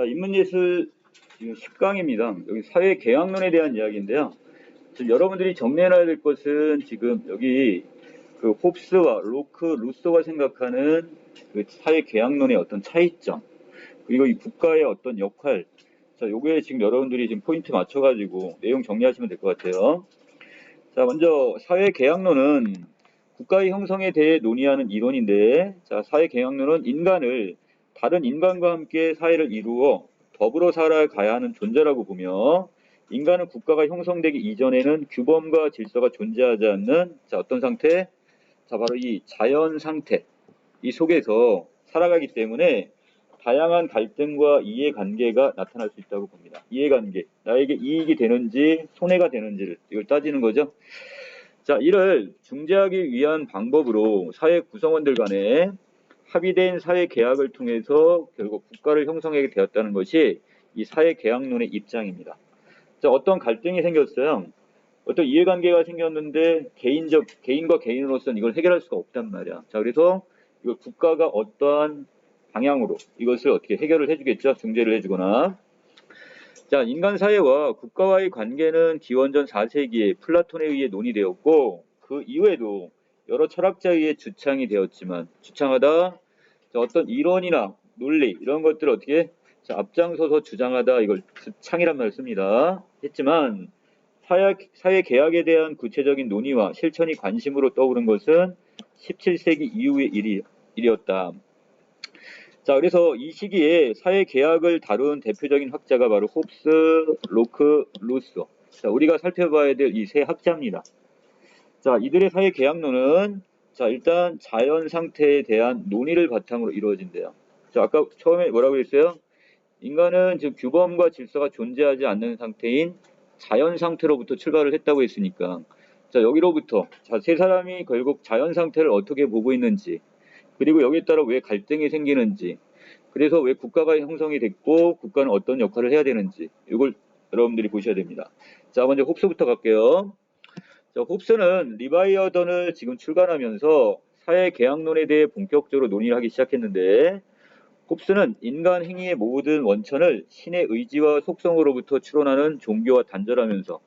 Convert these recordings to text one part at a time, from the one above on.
자, 인문예술 지금 10강입니다. 여기 사회 계약론에 대한 이야기인데요. 지금 여러분들이 정리해놔야 될 것은 지금 여기 그 홉스와 로크, 루소가 생각하는 그 사회 계약론의 어떤 차이점, 그리고 이 국가의 어떤 역할. 자, 요거에 지금 여러분들이 지금 포인트 맞춰가지고 내용 정리하시면 될 것 같아요. 자, 먼저 사회 계약론은 국가의 형성에 대해 논의하는 이론인데, 자, 사회 계약론은 인간을 다른 인간과 함께 사회를 이루어 더불어 살아가야 하는 존재라고 보며, 인간은 국가가 형성되기 이전에는 규범과 질서가 존재하지 않는, 자, 어떤 상태? 자, 바로 이 자연 상태, 이 속에서 살아가기 때문에 다양한 갈등과 이해관계가 나타날 수 있다고 봅니다. 이해관계, 나에게 이익이 되는지 손해가 되는지를 이걸 따지는 거죠. 자, 이를 중재하기 위한 방법으로 사회 구성원들 간에 합의된 사회 계약을 통해서 결국 국가를 형성하게 되었다는 것이 이 사회 계약론의 입장입니다. 자, 어떤 갈등이 생겼어요. 어떤 이해관계가 생겼는데 개인과 개인으로서는 이걸 해결할 수가 없단 말이야. 자, 그래서 이걸 국가가 어떠한 방향으로 이것을 어떻게 해결을 해주겠죠. 중재를 해주거나. 자, 인간 사회와 국가와의 관계는 기원전 4세기에 플라톤에 의해 논의되었고, 그 이후에도 여러 철학자에 의해 주창이 되었지만, 주창하다, 자, 어떤 이론이나 논리 이런 것들을 어떻게 앞장서서 주장하다, 이걸 주창이란 말을 씁니다. 했지만 사회 계약에 대한 구체적인 논의와 실천이 관심으로 떠오른 것은 17세기 이후의 일이었다. 자, 그래서 이 시기에 사회 계약을 다룬 대표적인 학자가 바로 홉스, 로크, 루소. 자, 우리가 살펴봐야 될 이 세 학자입니다. 자, 이들의 사회 계약론은 자, 일단 자연 상태에 대한 논의를 바탕으로 이루어진대요. 자, 아까 처음에 뭐라고 했어요? 인간은 지금 규범과 질서가 존재하지 않는 상태인 자연 상태로부터 출발을 했다고 했으니까, 자, 여기로부터 자, 세 사람이 결국 자연 상태를 어떻게 보고 있는지, 그리고 여기에 따라 왜 갈등이 생기는지, 그래서 왜 국가가 형성이 됐고 국가는 어떤 역할을 해야 되는지, 이걸 여러분들이 보셔야 됩니다. 자, 먼저 홉스부터 갈게요. 자, 홉스는 리바이어던을 지금 출간하면서 사회 계약론에 대해 본격적으로 논의를 하기 시작했는데, 홉스는 인간 행위의 모든 원천을 신의 의지와 속성으로부터 추론하는 종교와 단절하면서,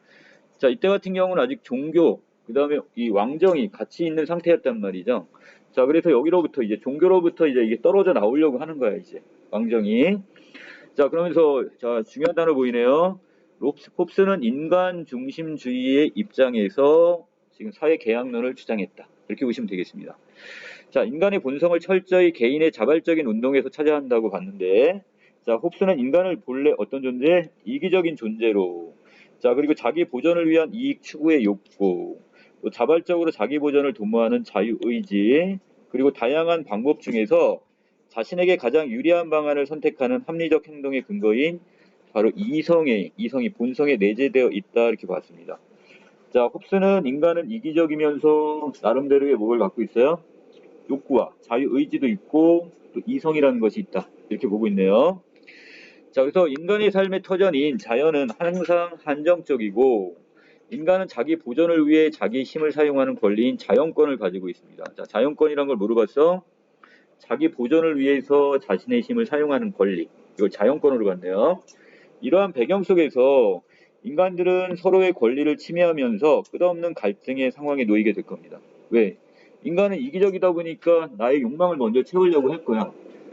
자, 이때 같은 경우는 아직 종교, 그 다음에 이 왕정이 같이 있는 상태였단 말이죠. 자, 그래서 여기로부터 이제 종교로부터 이제 이게 떨어져 나오려고 하는 거야, 이제 왕정이. 자, 그러면서 자, 중요한 단어 보이네요. 홉스는 인간 중심주의의 입장에서 지금 사회 계약론을 주장했다. 이렇게 보시면 되겠습니다. 자, 인간의 본성을 철저히 개인의 자발적인 운동에서 찾아야 한다고 봤는데, 자, 홉스는 인간을 본래 어떤 존재? 이기적인 존재로. 자, 그리고 자기 보전을 위한 이익 추구의 욕구, 또 자발적으로 자기 보전을 도모하는 자유의지, 그리고 다양한 방법 중에서 자신에게 가장 유리한 방안을 선택하는 합리적 행동의 근거인 바로 이성이 본성에 내재되어 있다, 이렇게 봤습니다. 자, 홉스는 인간은 이기적이면서 나름대로의 뭘 갖고 있어요? 욕구와 자유의지도 있고 또 이성이라는 것이 있다, 이렇게 보고 있네요. 자, 그래서 인간의 삶의 터전인 자연은 항상 한정적이고 인간은 자기 보전을 위해 자기 힘을 사용하는 권리인 자연권을 가지고 있습니다. 자, 자연권이란 걸 물어봤어. 자기 보전을 위해서 자신의 힘을 사용하는 권리, 이걸 자연권으로 갔네요. 이러한 배경 속에서 인간들은 서로의 권리를 침해하면서 끝없는 갈등의 상황에 놓이게 될 겁니다. 왜? 인간은 이기적이다 보니까 나의 욕망을 먼저 채우려고 할 거야.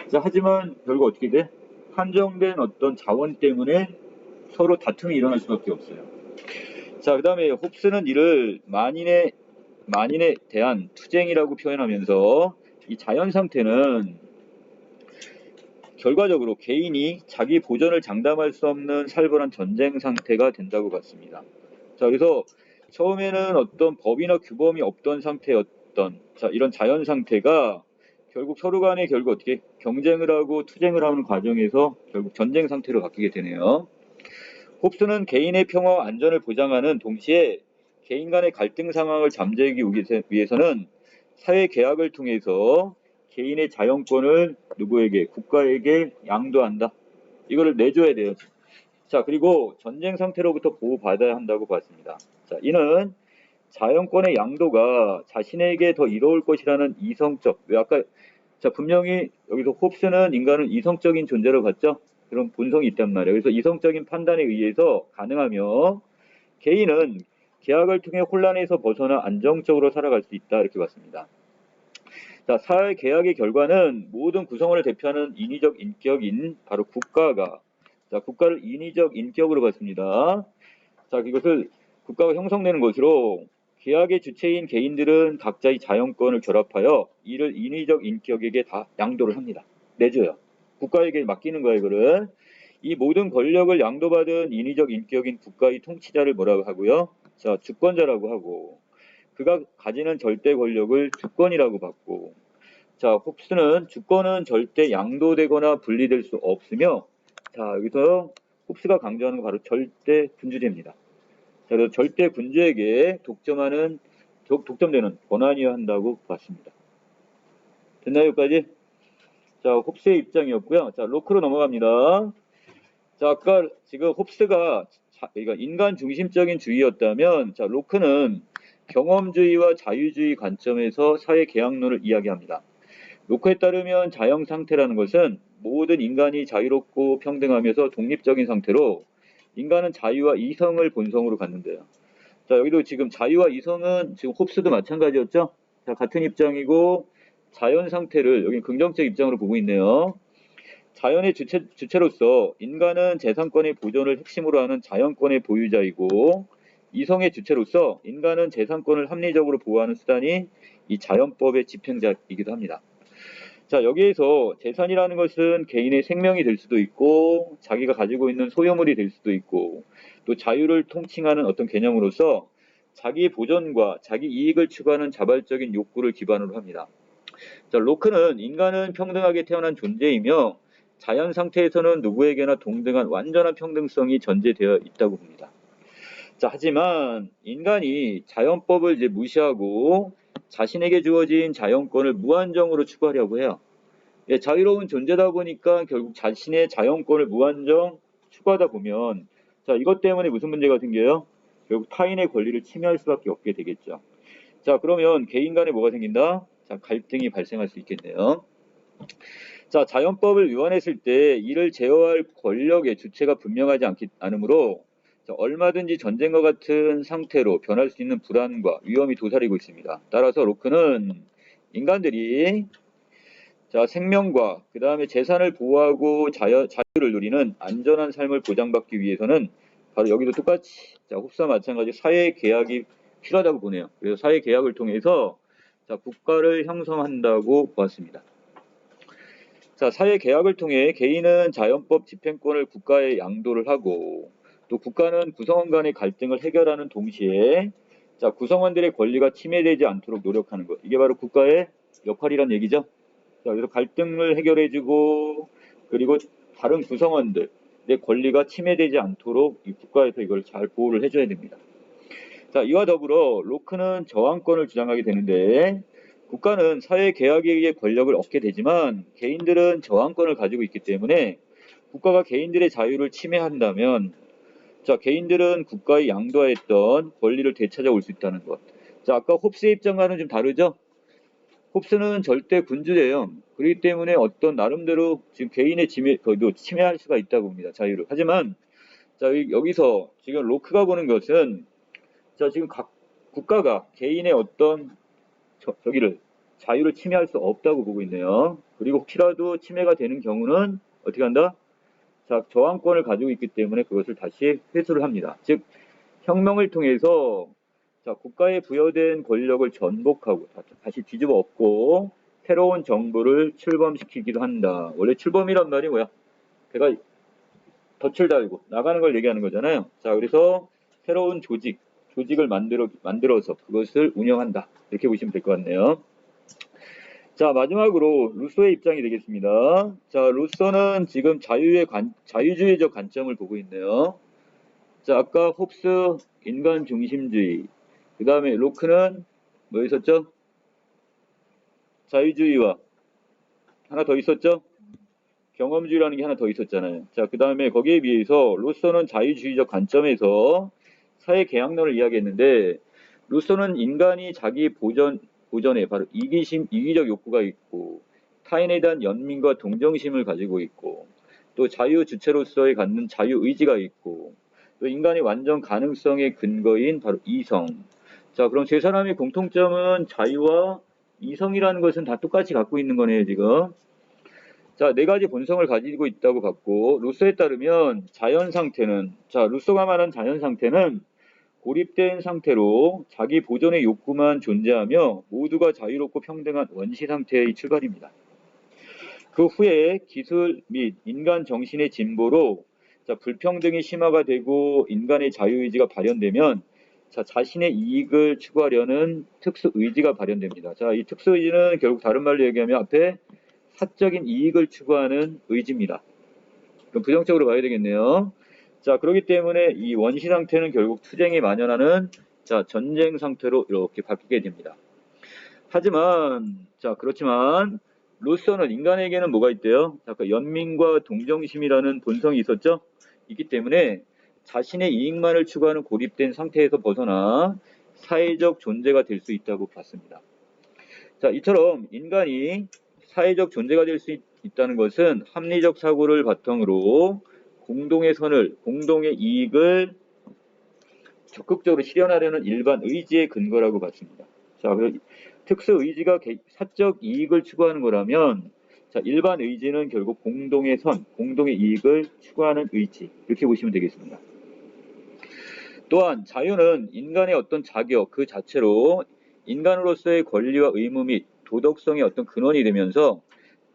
자, 하지만 결국 어떻게 돼? 한정된 어떤 자원 때문에 서로 다툼이 일어날 수밖에 없어요. 자, 그 다음에 홉스는 이를 만인에 대한 투쟁이라고 표현하면서 이 자연 상태는 결과적으로 개인이 자기 보전을 장담할 수 없는 살벌한 전쟁 상태가 된다고 봤습니다. 자, 그래서 처음에는 어떤 법이나 규범이 없던 상태였던, 자, 이런 자연 상태가 결국 서로 간에 결국 어떻게 경쟁을 하고 투쟁을 하는 과정에서 결국 전쟁 상태로 바뀌게 되네요. 홉스는 개인의 평화와 안전을 보장하는 동시에 개인 간의 갈등 상황을 잠재우기 위해서는 사회 계약을 통해서 개인의 자연권을 누구에게? 국가에게 양도한다. 이거를 내줘야 돼요. 자, 그리고 전쟁 상태로부터 보호받아야 한다고 봤습니다. 자, 이는 자연권의 양도가 자신에게 더 이로울 것이라는 이성적, 왜 아까 자, 분명히 여기서 홉스는 인간을 이성적인 존재로 봤죠? 그런 본성이 있단 말이에요. 그래서 이성적인 판단에 의해서 가능하며 개인은 계약을 통해 혼란에서 벗어나 안정적으로 살아갈 수 있다. 이렇게 봤습니다. 자, 사회 계약의 결과는 모든 구성원을 대표하는 인위적 인격인 바로 국가가 자, 국가를 인위적 인격으로 봤습니다. 자, 이것을 국가가 형성되는 것으로 계약의 주체인 개인들은 각자의 자연권을 결합하여 이를 인위적 인격에게 다 양도를 합니다. 내줘요. 국가에게 맡기는 거예요, 이거를. 이 모든 권력을 양도받은 인위적 인격인 국가의 통치자를 뭐라고 하고요? 자, 주권자라고 하고, 그가 가지는 절대 권력을 주권이라고 받고, 자, 홉스는 주권은 절대 양도되거나 분리될 수 없으며, 자, 여기서 홉스가 강조하는 건 바로 절대 군주제입니다. 자, 그래서 절대 군주에게 독점되는 권한이어야 한다고 봤습니다. 됐나요, 여기까지? 자, 홉스의 입장이었고요. 자, 로크로 넘어갑니다. 자, 아까 지금 홉스가 그러니까 인간 중심적인 주의였다면, 자, 로크는 경험주의와 자유주의 관점에서 사회 계약론을 이야기합니다. 로크에 따르면 자영 상태라는 것은 모든 인간이 자유롭고 평등하면서 독립적인 상태로 인간은 자유와 이성을 본성으로 갖는데요. 자, 여기도 지금 자유와 이성은 지금 홉스도 마찬가지였죠? 자, 같은 입장이고 자연 상태를 여기 긍정적 입장으로 보고 있네요. 자연의 주체로서 인간은 재산권의 보존을 핵심으로 하는 자연권의 보유자이고 이성의 주체로서 인간은 재산권을 합리적으로 보호하는 수단이 이 자연법의 집행자이기도 합니다. 자, 여기에서 재산이라는 것은 개인의 생명이 될 수도 있고 자기가 가지고 있는 소유물이 될 수도 있고 또 자유를 통칭하는 어떤 개념으로서 자기 보존과 자기 이익을 추구하는 자발적인 욕구를 기반으로 합니다. 자, 로크는 인간은 평등하게 태어난 존재이며 자연 상태에서는 누구에게나 동등한 완전한 평등성이 전제되어 있다고 봅니다. 자, 하지만 인간이 자연법을 이제 무시하고 자신에게 주어진 자연권을 무한정으로 추구하려고 해요. 예, 자유로운 존재다 보니까 결국 자신의 자연권을 무한정 추구하다 보면 자, 이것 때문에 무슨 문제가 생겨요? 결국 타인의 권리를 침해할 수밖에 없게 되겠죠. 자, 그러면 개인 간에 뭐가 생긴다? 자, 갈등이 발생할 수 있겠네요. 자, 자연법을 위반했을 때 이를 제어할 권력의 주체가 분명하지 않으므로 자, 얼마든지 전쟁과 같은 상태로 변할 수 있는 불안과 위험이 도사리고 있습니다. 따라서 로크는 인간들이 자, 생명과 그 다음에 재산을 보호하고 자유를 누리는 안전한 삶을 보장받기 위해서는 바로 여기도 똑같이 자, 홉스와 마찬가지 사회 계약이 필요하다고 보네요. 그래서 사회 계약을 통해서 자, 국가를 형성한다고 보았습니다. 자, 사회 계약을 통해 개인은 자연법 집행권을 국가에 양도를 하고 또 국가는 구성원 간의 갈등을 해결하는 동시에 자, 구성원들의 권리가 침해되지 않도록 노력하는 것. 이게 바로 국가의 역할이란 얘기죠. 자, 그래서 갈등을 해결해주고 그리고 다른 구성원들의 권리가 침해되지 않도록 이 국가에서 이걸 잘 보호를 해줘야 됩니다. 자, 이와 더불어 로크는 저항권을 주장하게 되는데 국가는 사회 계약에 의해 권력을 얻게 되지만 개인들은 저항권을 가지고 있기 때문에 국가가 개인들의 자유를 침해한다면 자, 개인들은 국가의 양도하였던 권리를 되찾아올 수 있다는 것. 자, 아까 홉스의 입장과는 좀 다르죠? 홉스는 절대 군주예요. 그렇기 때문에 어떤 나름대로 지금 개인의 침해할 수가 있다고 봅니다. 자유를. 하지만 자, 여기서 지금 로크가 보는 것은 자, 지금 각 국가가 개인의 어떤 저기를 자유를 침해할 수 없다고 보고 있네요. 그리고 혹시라도 침해가 되는 경우는 어떻게 한다? 자, 저항권을 가지고 있기 때문에 그것을 다시 회수를 합니다. 즉 혁명을 통해서 자, 국가에 부여된 권력을 전복하고 다시 뒤집어 엎고 새로운 정부를 출범시키기도 한다. 원래 출범이란 말이 뭐야? 배가 덫을 달고 나가는 걸 얘기하는 거잖아요. 자, 그래서 새로운 조직을 만들어서 그것을 운영한다. 이렇게 보시면 될 것 같네요. 자, 마지막으로 루소의 입장이 되겠습니다. 자, 루소는 지금 자유주의적 관점을 보고 있네요. 자, 아까 홉스 인간 중심주의, 그 다음에 로크는 뭐 있었죠? 자유주의와 하나 더 있었죠? 경험주의라는 게 하나 더 있었잖아요. 자, 그 다음에 거기에 비해서 루소는 자유주의적 관점에서 사회 계약론을 이야기했는데 루소는 인간이 자기 보전에 바로 이기적 욕구가 있고 타인에 대한 연민과 동정심을 가지고 있고 또 자유 주체로서의 갖는 자유 의지가 있고, 또 인간의 완전 가능성의 근거인 바로 이성. 자, 그럼 세 사람의 공통점은 자유와 이성이라는 것은 다 똑같이 갖고 있는 거네요, 지금. 자, 네 가지 본성을 가지고 있다고 봤고, 루소에 따르면 자연 상태는, 자, 루소가 말한 자연 상태는 고립된 상태로 자기 보존의 욕구만 존재하며 모두가 자유롭고 평등한 원시 상태의 출발입니다. 그 후에 기술 및 인간 정신의 진보로 자, 불평등이 심화가 되고 인간의 자유의지가 발현되면 자, 자신의 이익을 추구하려는 특수의지가 발현됩니다. 자, 이 특수의지는 결국 다른 말로 얘기하면 앞에 사적인 이익을 추구하는 의지입니다. 그럼 부정적으로 봐야 되겠네요. 자, 그렇기 때문에 이 원시 상태는 결국 투쟁이 만연하는 자, 전쟁 상태로 이렇게 바뀌게 됩니다. 하지만 자, 그렇지만 루소는 인간에게는 뭐가 있대요? 아까 연민과 동정심이라는 본성이 있었죠? 있기 때문에 자신의 이익만을 추구하는 고립된 상태에서 벗어나 사회적 존재가 될 수 있다고 봤습니다. 자, 이처럼 인간이 사회적 존재가 될 수 있다는 것은 합리적 사고를 바탕으로 공동의 선을, 공동의 이익을 적극적으로 실현하려는 일반 의지의 근거라고 봤습니다. 자, 특수 의지가 사적 이익을 추구하는 거라면 자, 일반 의지는 결국 공동의 선, 공동의 이익을 추구하는 의지 이렇게 보시면 되겠습니다. 또한 자유는 인간의 어떤 자격 그 자체로 인간으로서의 권리와 의무 및 도덕성의 어떤 근원이 되면서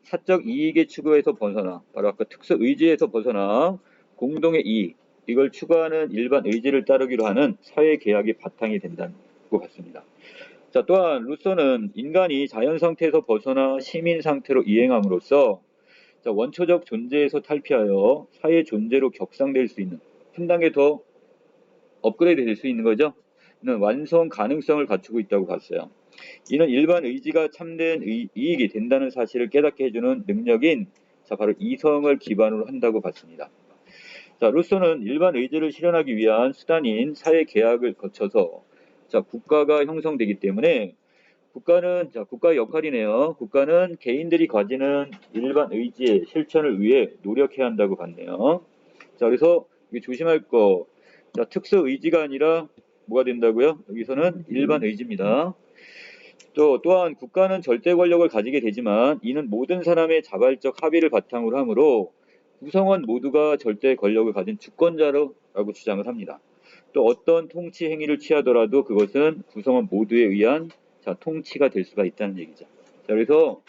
사적 이익의 추구에서 벗어나 바로 아까 특수 의지에서 벗어나 공동의 이익 이걸 추구하는 일반 의지를 따르기로 하는 사회 계약의 바탕이 된다는 것 같습니다. 자, 또한 루소는 인간이 자연 상태에서 벗어나 시민 상태로 이행함으로써 자, 원초적 존재에서 탈피하여 사회 존재로 격상될 수 있는 한 단계 더 업그레이드 될 수 있는 거죠. 는 완성 가능성을 갖추고 있다고 봤어요. 이는 일반 의지가 참된 이익이 된다는 사실을 깨닫게 해주는 능력인 자, 바로 이성을 기반으로 한다고 봤습니다. 자, 루소는 일반 의지를 실현하기 위한 수단인 사회 계약을 거쳐서 자, 국가가 형성되기 때문에 국가는 자, 국가의 역할이네요. 국가는 개인들이 가지는 일반 의지의 실천을 위해 노력해야 한다고 봤네요. 자, 그래서 이게 조심할 거 자, 특수 의지가 아니라 뭐가 된다고요? 여기서는 일반 의지입니다. 또한 국가는 절대 권력을 가지게 되지만 이는 모든 사람의 자발적 합의를 바탕으로 하므로 구성원 모두가 절대 권력을 가진 주권자라고 주장을 합니다. 또 어떤 통치 행위를 취하더라도 그것은 구성원 모두에 의한 자, 통치가 될 수가 있다는 얘기죠. 자, 그래서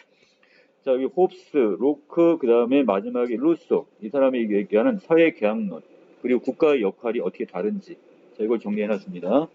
자, 여기 홉스, 로크, 그 다음에 마지막에 루소 이 사람이 얘기하는 사회 계약론 그리고 국가의 역할이 어떻게 다른지 자, 이걸 정리해놨습니다.